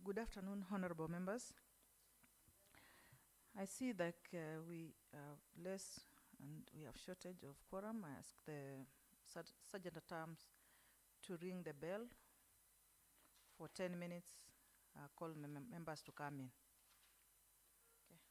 Good afternoon, honorable members. I see that we are less and we have shortage of quorum. I ask the sergeant at arms to ring the bell for 10 minutes, call members to come in. Okay.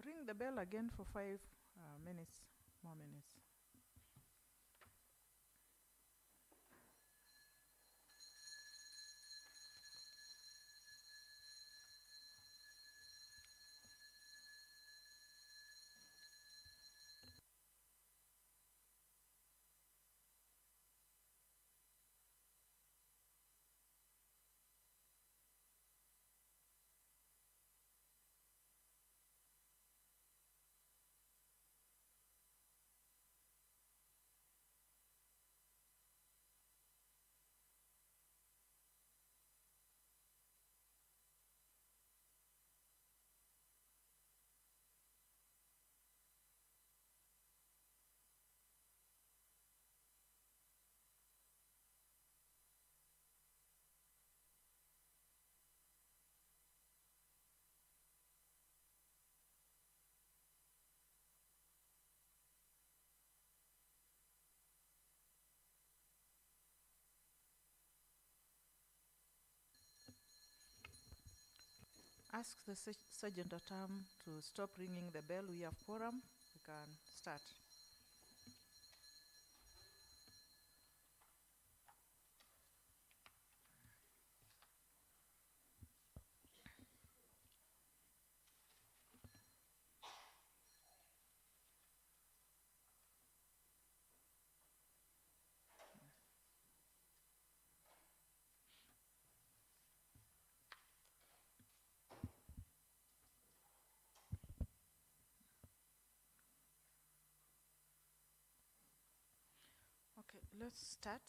ring the bell again for 5 minutes, more minutes. Ask the sergeant at arms to stop ringing the bell. We have quorum. We can start. Okay, let's start.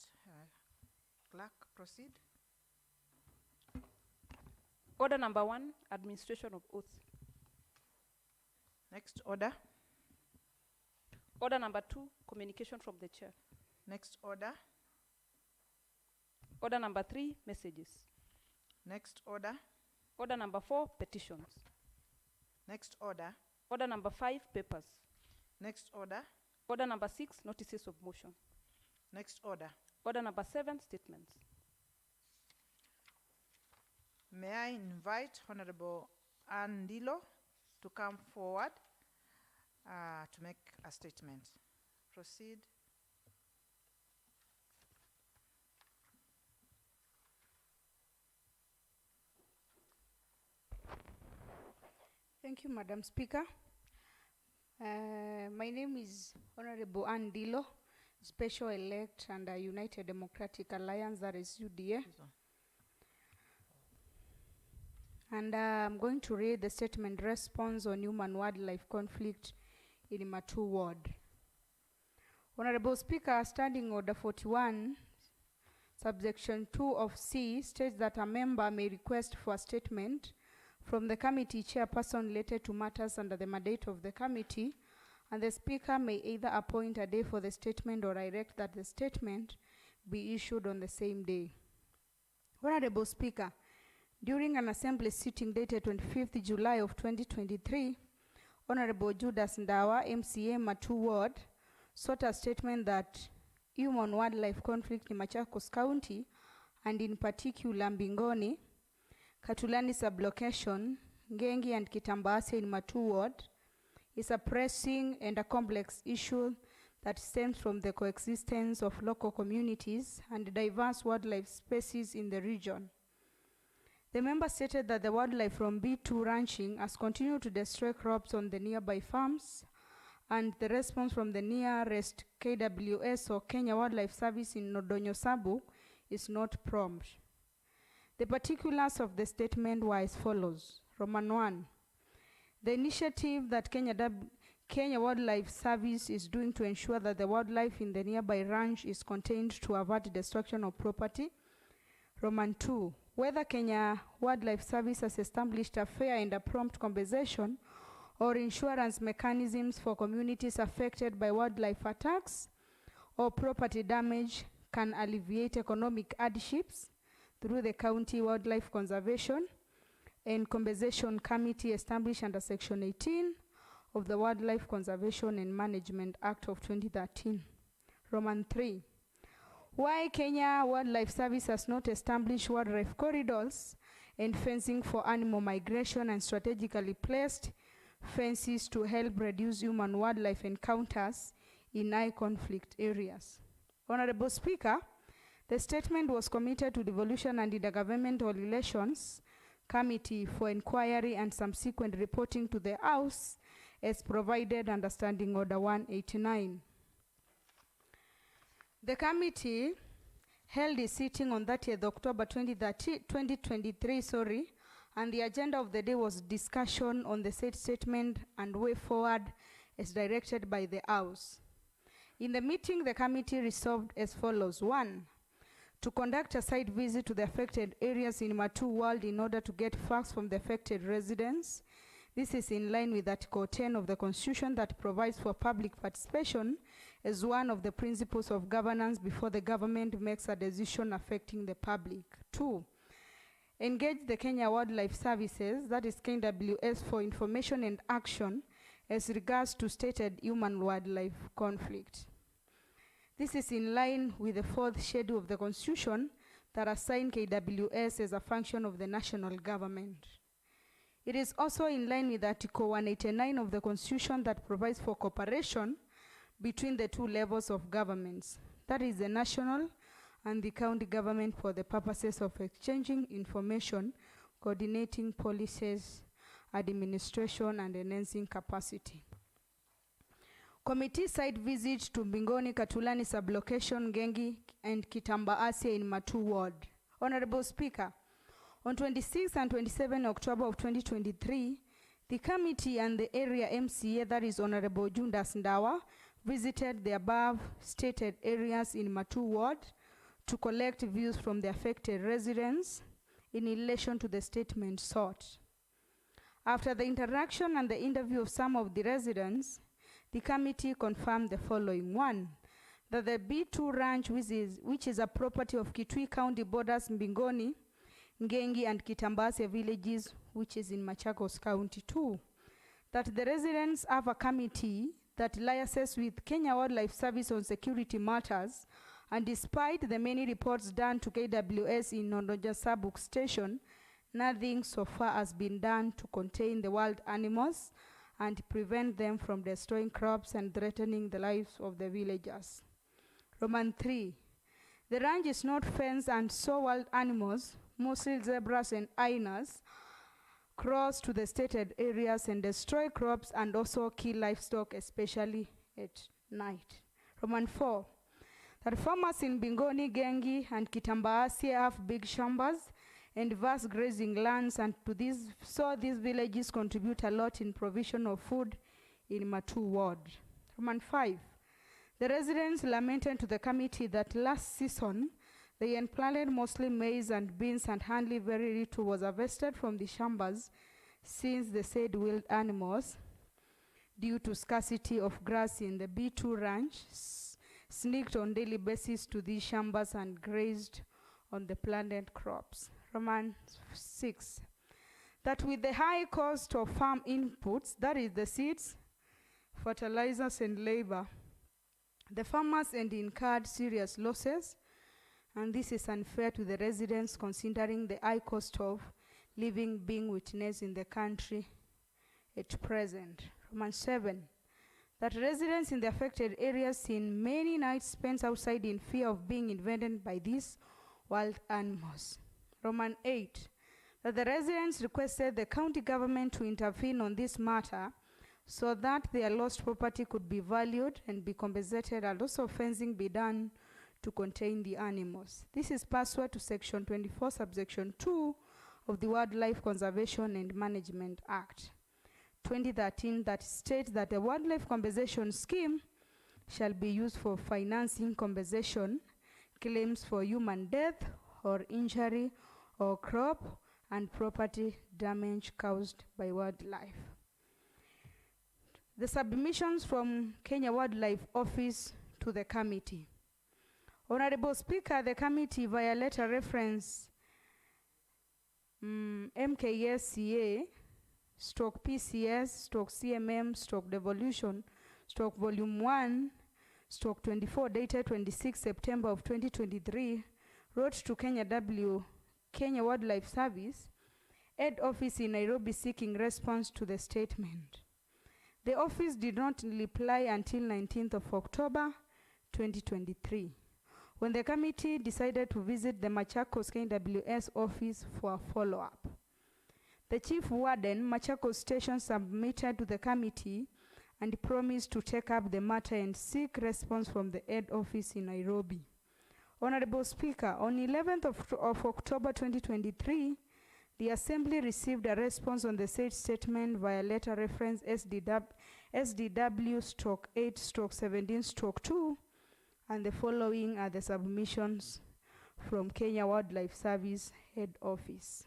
Clerk, proceed. Order number 1, administration of oath. Next order. Order number 2, communication from the chair. Next order. Order number 3, messages. Next order. Order number 4, petitions. Next order. Order number 5, papers. Next order. Order number 6, notices of motion. Next order. Order number 7, statements. May I invite Honorable Ann Ndilo to come forward to make a statement. Proceed. Thank you, Madam Speaker. My name is Honorable Ann Ndilo, Special Elect under United Democratic Alliance, that is UDA. And I'm going to read the statement response on human-wildlife conflict in Matu Ward. Honorable Speaker, Standing Order 41, subsection 2 of C states that a member may request for a statement from the committee chairperson related to matters under the mandate of the committee, and the Speaker may either appoint a day for the statement or direct that the statement be issued on the same day. Honorable Speaker, during an assembly sitting dated 25th July of 2023, Honorable Judas Ndawa, MCA Matu Ward, sought a statement that human-wildlife conflict in Machakos County, and in particular Mbingoni, Katulani sublocation, Ngengi and Kitambase in Matu Ward, is a pressing and a complex issue that stems from the coexistence of local communities and diverse wildlife species in the region. The member stated that the wildlife from B2 ranching has continued to destroy crops on the nearby farms, and the response from the nearest KWS or Kenya Wildlife Service in Nodonyo Sabu is not prompt. The particulars of the statement were as follows. Roman 1. The initiative that Kenya Wildlife Service is doing to ensure that the wildlife in the nearby ranch is contained to avert destruction of property. Roman 2. Whether Kenya Wildlife Service has established a fair and a prompt compensation or insurance mechanisms for communities affected by wildlife attacks or property damage can alleviate economic hardships through the County Wildlife Conservation and Compensation Committee established under Section 18 of the Wildlife Conservation and Management Act of 2013. Roman 3. Why Kenya Wildlife Service has not established wildlife corridors and fencing for animal migration and strategically placed fences to help reduce human-wildlife encounters in high conflict areas. Honorable Speaker, the statement was committed to Devolution and Intergovernmental Relations Committee for inquiry and subsequent reporting to the House as provided under Standing Order 189. The committee held its sitting on 30th October 2023, and the agenda of the day was discussion on the said statement and way forward as directed by the House. In the meeting, the committee resolved as follows. 1. To conduct a site visit to the affected areas in Matu World in order to get facts from the affected residents. This is in line with Article 10 of the Constitution that provides for public participation as one of the principles of governance before the government makes a decision affecting the public. 2. Engage the Kenya Wildlife Services, that is KWS, for information and action as regards to stated human-wildlife conflict. This is in line with the 4th schedule of the Constitution that assigned KWS as a function of the national government. It is also in line with Article 189 of the Constitution that provides for cooperation between the two levels of governments, that is the national and the county government, for the purposes of exchanging information, coordinating policies, administration, and enhancing capacity. Committee site visits to Mbingoni, Katulani sublocation, Gengi, and Kitamba Asia in Matu Ward. Honorable Speaker, on 26 and 27 October of 2023, the committee and the area MCA, that is Honorable Jundas Ndawa, visited the above stated areas in Matu Ward to collect views from the affected residents in relation to the statement sought. After the interaction and the interview of some of the residents, the committee confirmed the following. 1. That the B2 ranch, which is a property of Kitui County, borders Mbingoni, Ngengi, and Kitambasia villages, which is in Machakos County. 2. That the residents have a committee that liaises with Kenya Wildlife Service on security matters, and despite the many reports done to KWS in Nondoja Sabuk Station, nothing so far has been done to contain the wild animals and prevent them from destroying crops and threatening the lives of the villagers. Roman 3. The ranch is not fenced, and so wild animals, mostly zebras and hyenas, cross to the stated areas and destroy crops and also kill livestock, especially at night. Roman 4. That farmers in Bingoni, Gengi, and Kitambaasia have big shambas and vast grazing lands, and to these villages contribute a lot in provision of food in Matu Ward. Roman 5. The residents lamented to the committee that last season they had planted mostly maize and beans, and hardly very little was harvested from the shambas, since the said wild animals, due to scarcity of grass in the B2 ranch, sneaked on daily basis to these shambas and grazed on the planted crops. Roman 6. That with the high cost of farm inputs, that is the seeds, fertilizers, and labor, the farmers had incurred serious losses, and this is unfair to the residents considering the high cost of living being witnessed in the country at present. Roman 7. That residents in the affected areas seen many nights spent outside in fear of being invaded by these wild animals. Roman 8. That the residents requested the county government to intervene on this matter so that their lost property could be valued and be compensated, and also fencing be done to contain the animals. This is pursuant to Section 24, subsection 2 of the Wildlife Conservation and Management Act 2013, that states that a wildlife compensation scheme shall be used for financing compensation claims for human death or injury or crop and property damage caused by wildlife. The submissions from Kenya Wildlife Office to the committee. Honorable Speaker, the committee via letter reference MKSCA stroke PCS stroke CMM stroke devolution stroke volume 1 stroke 24 dated 26 September of 2023 wrote to Kenya Wildlife Service, Head Office in Nairobi, seeking response to the statement. The office did not reply until 19th of October 2023, when the committee decided to visit the Machakos KWS office for a follow-up. The chief warden, Machakos Station, submitted to the committee and promised to take up the matter and seek response from the head office in Nairobi. Honorable Speaker, on 11th of October 2023, the Assembly received a response on the said statement via letter reference SDW/8/17/2, and the following are the submissions from Kenya Wildlife Service Head Office.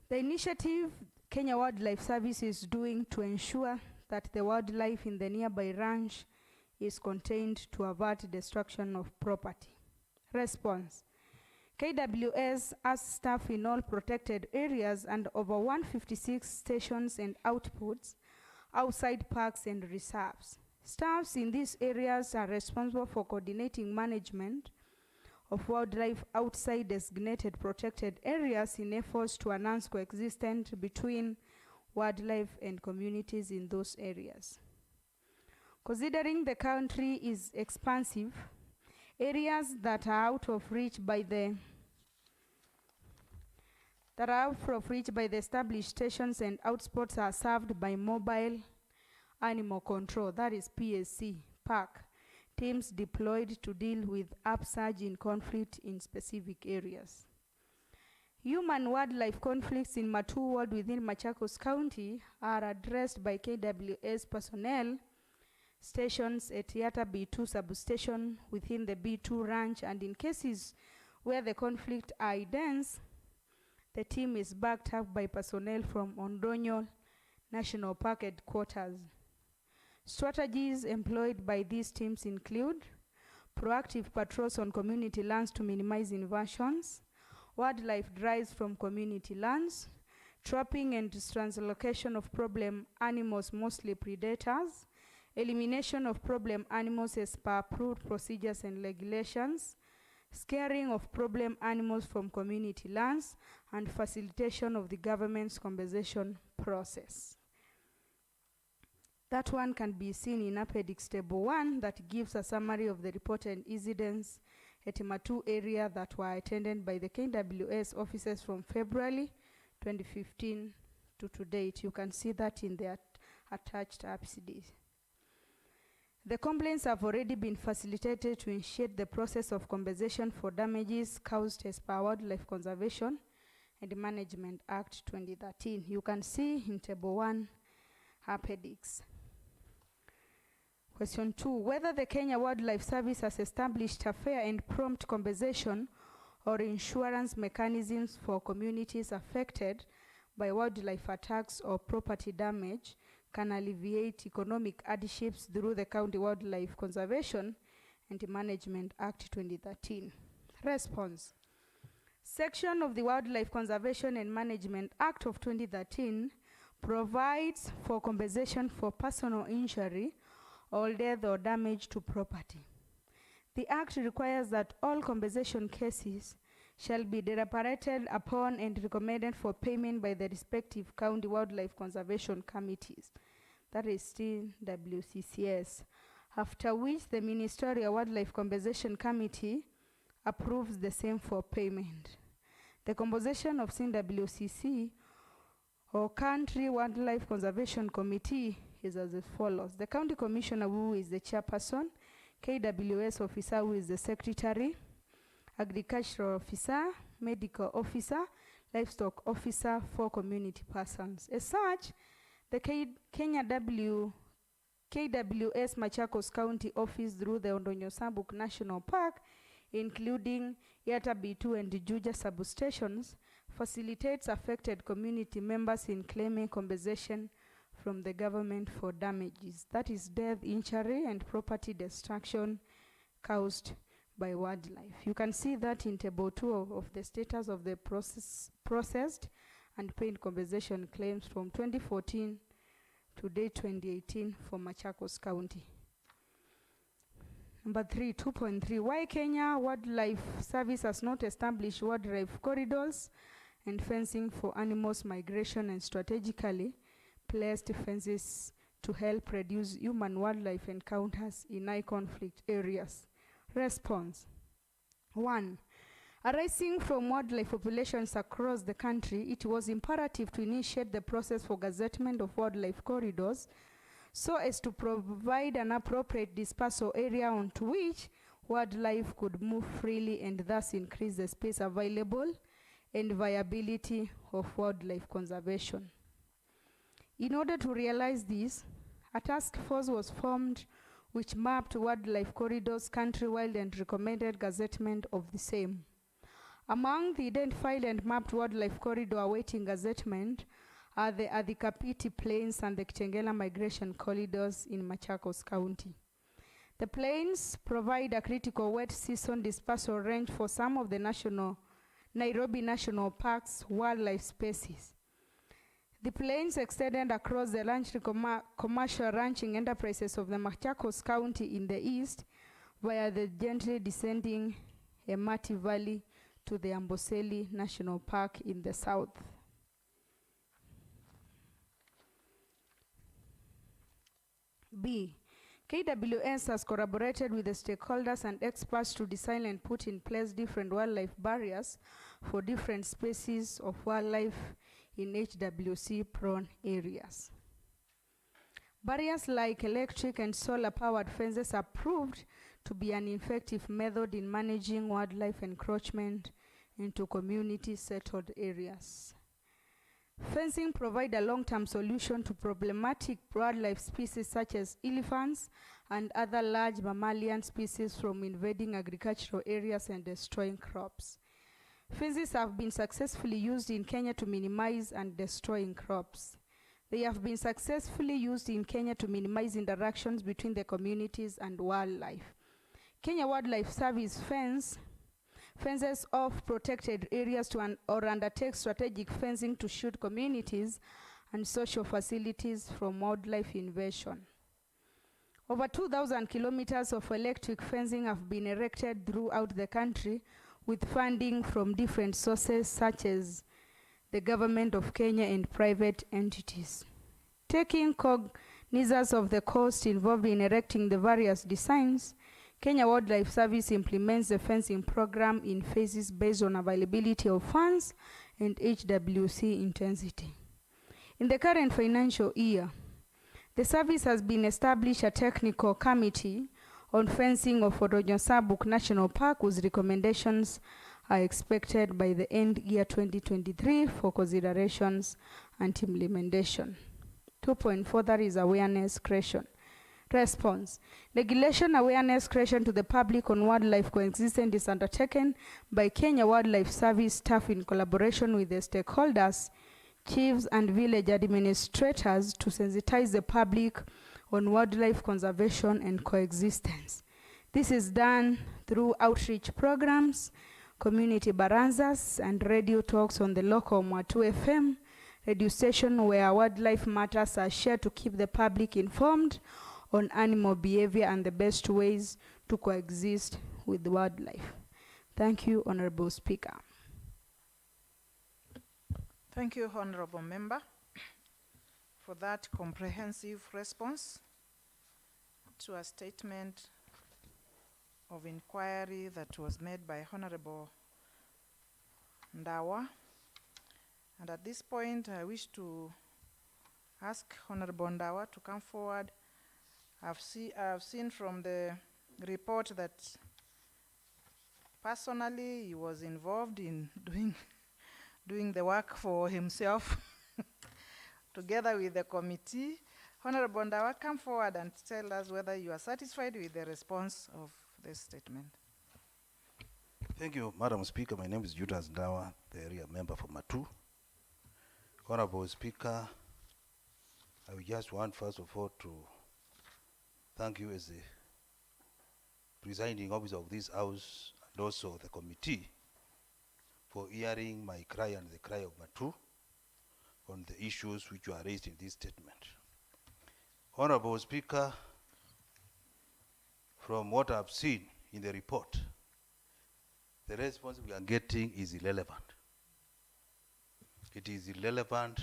The initiative Kenya Wildlife Service is doing to ensure that the wildlife in the nearby ranch is contained to avert destruction of property. Response. KWS has staff in all protected areas and over 156 stations and outputs outside parks and reserves. Staffs in these areas are responsible for coordinating management of wildlife outside designated protected areas in efforts to enhance coexistence between wildlife and communities in those areas. Considering the country is expansive, areas that are out of reach by the established stations and hotspots are served by mobile animal control, that is PSC, PAC, teams deployed to deal with upsurge in conflict in specific areas. Human-wildlife conflicts in Matu Ward within Machakos County are addressed by KWS personnel stations at Yata B2 substation within the B2 ranch, and in cases where the conflict are dense, the team is backed up by personnel from Ondonyo National Park headquarters. Strategies employed by these teams include proactive patrols on community lands to minimize invasions, wildlife drives from community lands, trapping and translocation of problem animals, mostly predators, elimination of problem animals as per approved procedures and regulations, scaring of problem animals from community lands, and facilitation of the government's compensation process. That one can be seen in Appendix Table 1 that gives a summary of the reported incidents at Matu area that were attended by the KWS officers from February 2015 to date. You can see that in the attached APCDs. The complaints have already been facilitated to initiate the process of compensation for damages caused as per Wildlife Conservation and Management Act 2013. You can see in Table 1 appendix. Question 2, whether the Kenya Wildlife Service has established a fair and prompt compensation or insurance mechanisms for communities affected by wildlife attacks or property damage can alleviate economic hardships through the County Wildlife Conservation and Management Act 2013. Response. Section of the Wildlife Conservation and Management Act of 2013 provides for compensation for personal injury or death or damage to property. The Act requires that all compensation cases shall be deliberated upon and recommended for payment by the respective county wildlife conservation committees, that is still WCCS, after which the Ministerial Wildlife Compensation Committee approves the same for payment. The composition of CWCC or Country Wildlife Conservation Committee is as follows. The County Commissioner, who is the chairperson, KWS officer, who is the secretary, agricultural officer, medical officer, livestock officer, 4 community persons. As such, the KWS Machakos County Office through the Ondonyo Sambuk National Park, including Yata B2 and Juja substations, facilitates affected community members in claiming compensation from the government for damages, that is death, injury, and property destruction caused by wildlife. You can see that in Table 2 of the status of the processed and paid compensation claims from 2014 to date 2018 for Machakos County. Number 3, 2.3, why Kenya Wildlife Service has not established wildlife corridors and fencing for animals migration and strategically placed fences to help reduce human-wildlife encounters in high-conflict areas? Response. 1. Arising from wildlife populations across the country, it was imperative to initiate the process for gazettement of wildlife corridors so as to provide an appropriate dispersal area onto which wildlife could move freely and thus increase the space available and viability of wildlife conservation. In order to realize this, a task force was formed which mapped wildlife corridors countrywide and recommended gazettement of the same. Among the identified and mapped wildlife corridor awaiting gazettement are the Adhikapiti Plains and the Kitengela Migration Corridors in Machakos County. The plains provide a critical wet season dispersal range for some of the Nairobi National Park's wildlife species. The plains extended across the large commercial ranching enterprises of the Machakos County in the east via the gently descending Emati Valley to the Amboseli National Park in the south. B. KWS has collaborated with the stakeholders and experts to design and put in place different wildlife barriers for different species of wildlife in HWC-prone areas. Barriers like electric and solar-powered fences are proved to be an effective method in managing wildlife encroachment into community-settled areas. Fencing provides a long-term solution to problematic wildlife species such as elephants and other large mammalian species from invading agricultural areas and destroying crops. Fences have been successfully used in Kenya to minimize and destroying crops. They have been successfully used in Kenya to minimize interactions between the communities and wildlife. Kenya Wildlife Service fences off protected areas or undertake strategic fencing to shield communities and social facilities from wildlife invasion. Over 2,000 kilometers of electric fencing have been erected throughout the country with funding from different sources such as the government of Kenya and private entities. Taking cognizance of the cost involved in erecting the various designs, Kenya Wildlife Service implements the fencing program in phases based on availability of funds and HWC intensity. In the current financial year, the service has been established a technical committee on fencing of Oronyo-Sabuk National Park whose recommendations are expected by the end year 2023 for considerations and implementation. 2.4, that is awareness creation. Response. Regulation awareness creation to the public on wildlife coexistence is undertaken by Kenya Wildlife Service staff in collaboration with the stakeholders, chiefs and village administrators to sensitize the public on wildlife conservation and coexistence. This is done through outreach programs, community baranzas, and radio talks on the local Mwatu FM radio station where wildlife matters are shared to keep the public informed on animal behavior and the best ways to coexist with wildlife. Thank you, Honorable Speaker. Thank you, Honorable Member, for that comprehensive response to a statement of inquiry that was made by Honorable Ndawa. And at this point, I wish to ask Honorable Ndawa to come forward. I've seen from the report that personally he was involved in doing the work for himself together with the committee. Honorable Ndawa, come forward and tell us whether you are satisfied with the response of this statement. Thank you, Madam Speaker. My name is Judas Ndawa, the area member for Matu. Honorable Speaker, I would just want first of all to thank you as the presiding officer of this house and also the committee for hearing my cry and the cry of Matu on the issues which were raised in this statement. Honorable Speaker, from what I've seen in the report, the response we are getting is irrelevant. It is irrelevant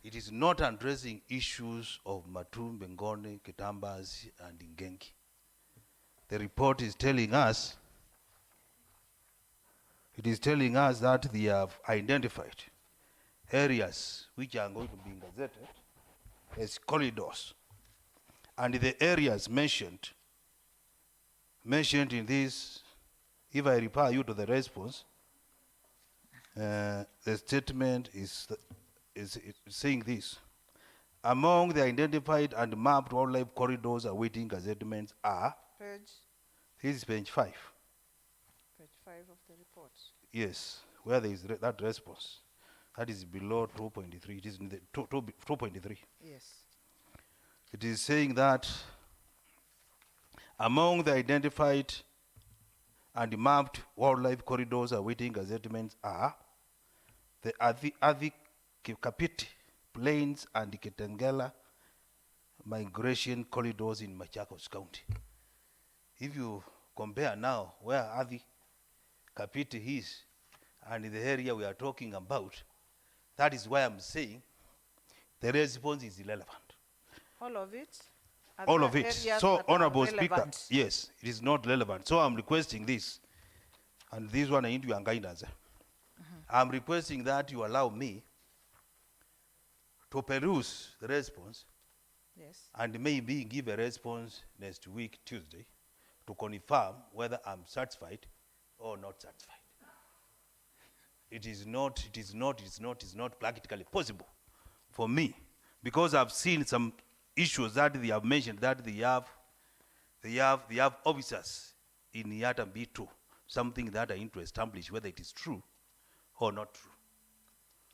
It is not addressing issues of Matu, Bengone, Kitambas, and Ingengi. The report is telling us, that they have identified areas which are going to be gazetted as corridors. And the areas mentioned in this, if I refer you to the response, the statement is saying this. Among the identified and mapped wildlife corridors awaiting gazettements are, this is page 5. Page 5 of the report. Yes, where there is that response. That is below 2.3. It is in the 2.3. Yes. It is saying that among the identified and mapped wildlife corridors awaiting gazettements are the Athi Kapiti Plains and Kitengela migration corridors in Machakos County. If you compare now where Athi Kapiti is and the area we are talking about, that is why I'm saying the response is irrelevant. All of it? Are All there of it. areas So, that are Honorable Speaker, relevant? yes, it is not relevant. So I'm requesting this, and this one I need your guidance. I'm requesting that you allow me to peruse the response Yes. and maybe give a response next week, Tuesday, to confirm whether I'm satisfied or not satisfied. It is not practically possible for me, because I've seen some issues that they have mentioned, that they have officers in Yatam B2, something that I need to establish whether it is true or not true.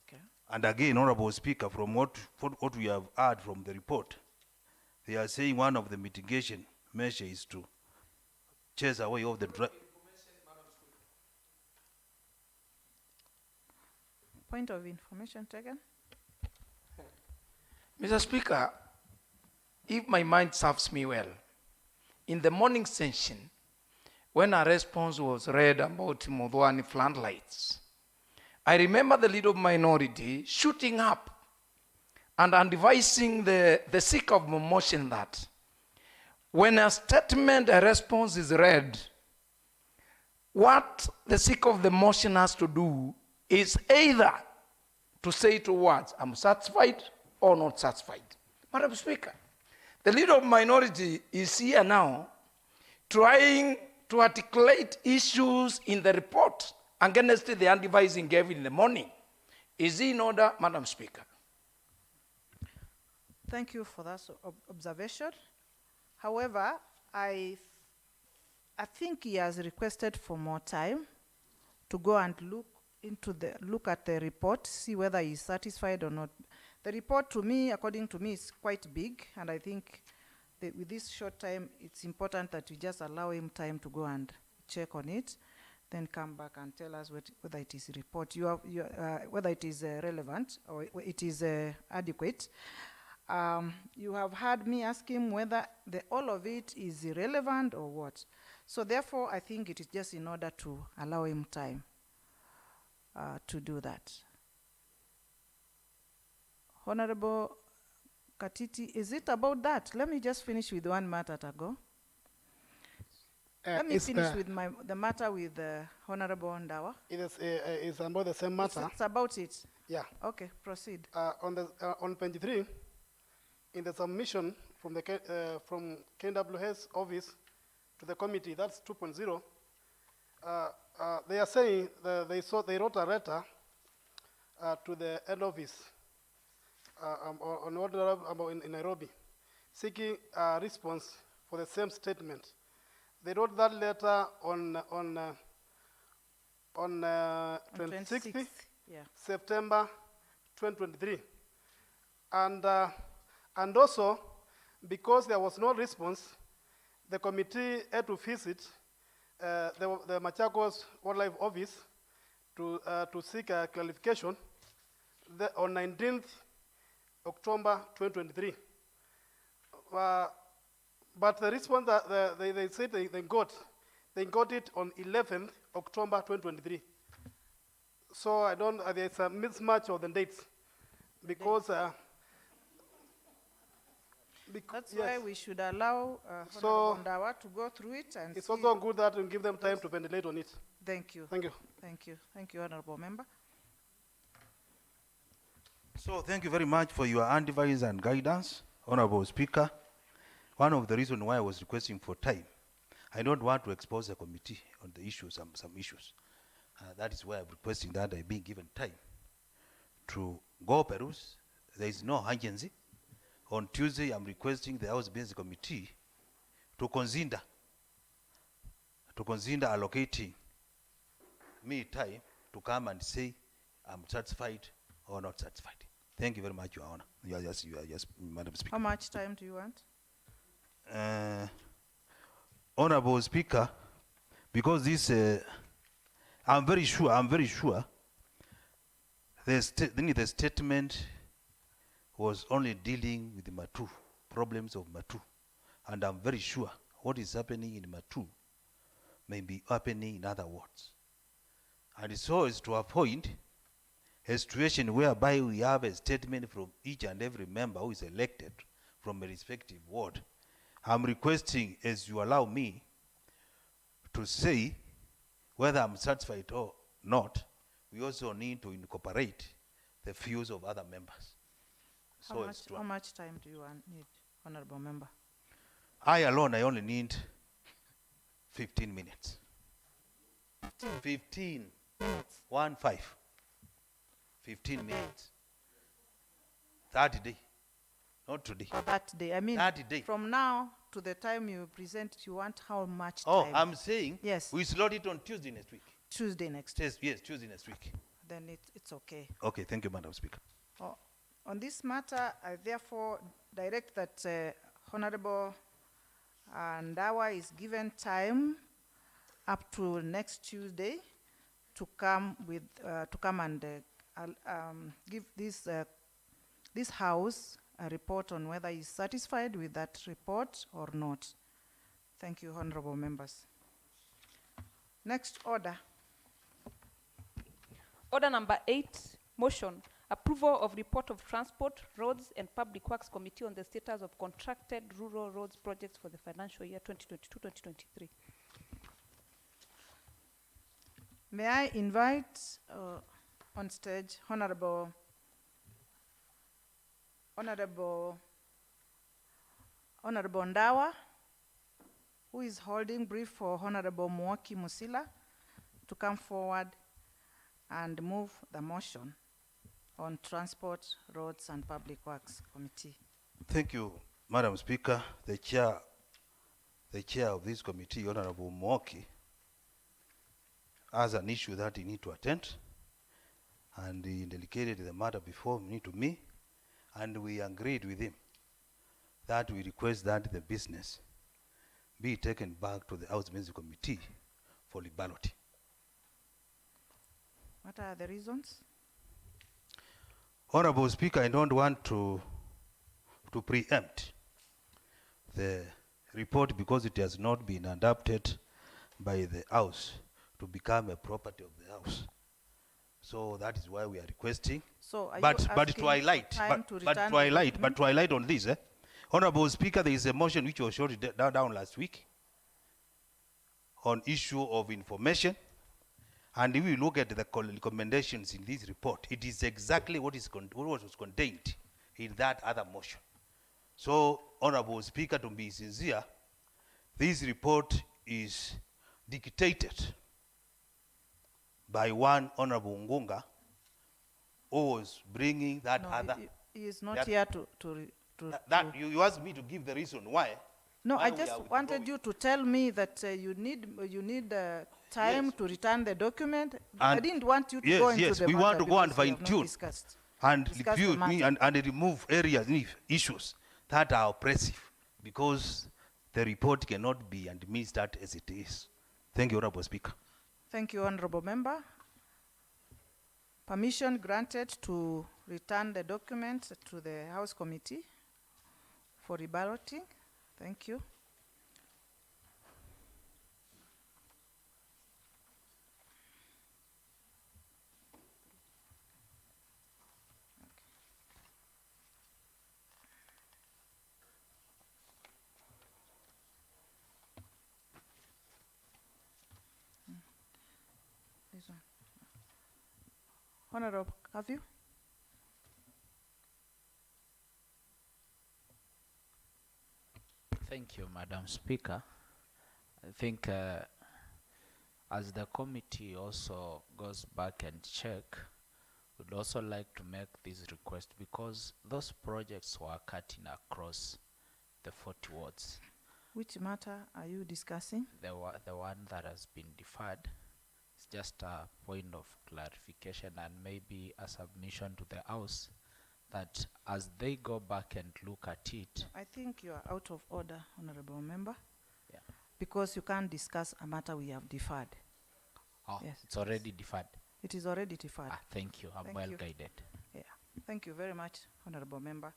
Okay. And again, Honorable Speaker, from what we have heard from the report, they are saying one of the mitigation measures is to chase away all the Point of information taken. Mr. Speaker, if my mind serves me well, in the morning session, when a response was read about Modwani floodlights, I remember the leader of minority shooting up and advising the seeker of motion that when a statement, a response is read, what the seeker of the motion has to do is either to say two words, I'm satisfied or not satisfied. Madam Speaker, the leader of minority is here now trying to articulate issues in the report against the advising gave in the morning. Is he in order, Madam Speaker? Thank you for that observation. However, I think he has requested for more time to go and look at the report, see whether he's satisfied or not. The report, to me, according to me, is quite big, and I think that with this short time, it's important that we just allow him time to go and check on it, then come back and tell us whether it is a report, whether it is relevant or it is adequate. You have heard me ask him whether all of it is irrelevant or what. So therefore, I think it is just in order to allow him time to do that. Honorable Katiti, is it about that? Let me just finish with one matter to go. Let me finish with the matter with Honorable Ndawa. It's about the same matter. It's about it. Yeah. Okay, proceed. On page 3, in the submission from the from KWS office to the committee, that's 2.0. They are saying they wrote a letter to the head office in Nairobi, seeking a response for the same statement. They wrote that letter on 26th yeah. September 2023, and also because there was no response, the committee had to visit the Machakos Wildlife Office to seek a clarification on 19th October 2023. But the response that they said they got it on 11th October 2023. So there's a mismatch of the dates. because That's yes, why we should allow So- Honorable Ndawa to go through it and it's see. also good that we give them time to ventilate on it. Thank you. Thank you. Thank you. Thank you, Honorable Member. So thank you very much for your advice and guidance, Honorable Speaker. One of the reasons why I was requesting for time, I don't want to expose the committee on the issues, some issues. That is why I'm requesting that I be given time to go peruse. There is no urgency. On Tuesday, I'm requesting the House Business Committee to consider allocating me time to come and say I'm satisfied or not satisfied. Thank you very much, Your Honor. You are just, Madam Speaker. How much time do you want? Honorable Speaker, because this, I'm very sure the statement was only dealing with the Matu, problems of Matu. And I'm very sure what is happening in Matu may be happening in other wards. And so as to avoid a situation whereby we have a statement from each and every member who is elected from a respective ward, I'm requesting, as you allow me, to say whether I'm satisfied or not, we also need to incorporate the views of other members. So as to How much time do you need, Honorable Member? I alone, I only need 15 minutes. 15 minutes. 15 minutes. That day. Not today. For that day. I mean, That day. from now to the time you present, you want how much Oh, time? I'm saying Yes. we slot it on Tuesday next week. Tuesday next week. Yes, Tuesday next week. Then it's okay. Okay, thank you, Madam Speaker. Oh, on this matter, I therefore direct that Honorable Ndawa is given time up to next Tuesday to come and give this House a report on whether he's satisfied with that report or not. Thank you, honorable members. Next order. Order number 8, motion, approval of report of Transport, Roads and Public Works Committee on the status of contracted rural roads projects for the financial year 2022-2023. May I invite on stage Honorable Ndawa, who is holding brief for Honorable Mwoki Musila, to come forward and move the motion on Transport, Roads and Public Works Committee. Thank you, Madam Speaker. The chair of this committee, Honorable Mwoki, has an issue that he need to attend, and he indicated the matter before me to me, and we agreed with him that we request that the business be taken back to the House Business Committee for liberality. What are the reasons? Honorable Speaker, I don't want to preempt the report because it has not been adopted by the House to become a property of the House. So that is why we are requesting. So are But you asking to highlight, for time to but return to the highlight, document? but to highlight on this, Honorable Speaker, there is a motion which was shot down last week on issue of information. And if we look at the recommendations in this report, it is exactly what was contained in that other motion. So, Honorable Speaker, to be sincere, this report is dictated by one Honorable Ngunga, who was bringing that No, other. he is not that- here to That you asked me to give the reason why. No, why I we just are wanted withdrawing. you to tell me that you need time Yes. to return the document. I And didn't want you to yes, go into yes, the we want matter to go and because we have not fine-tune discussed. and Discuss the review matter. and remove areas, issues that are oppressive, because the report cannot be administered as it is. Thank you, Honorable Speaker. Thank you, honorable member. Permission granted to return the document to the House Committee for reballoting. Thank you. This one. Honorable Kavyu? Thank you, Madam Speaker. I think as the committee also goes back and check, we'd also like to make this request because those projects were cutting across the 40 wards. Which matter are you discussing? The one that has been deferred. It's just a point of clarification and maybe a submission to the House that as they go back and look at it. I think you are out of order, Honorable Member. Yeah. Because you can't discuss a matter we have deferred. Oh, Yes. it's already deferred. It is already deferred. Thank you. I'm Thank well you. guided. Yeah. Thank you very much, Honorable Member.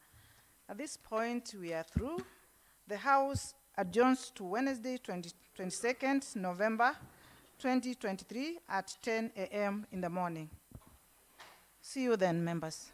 At this point, we are through. The House adjourns to Wednesday, 22nd November 2023 at 10 a.m. in the morning. See you then, members.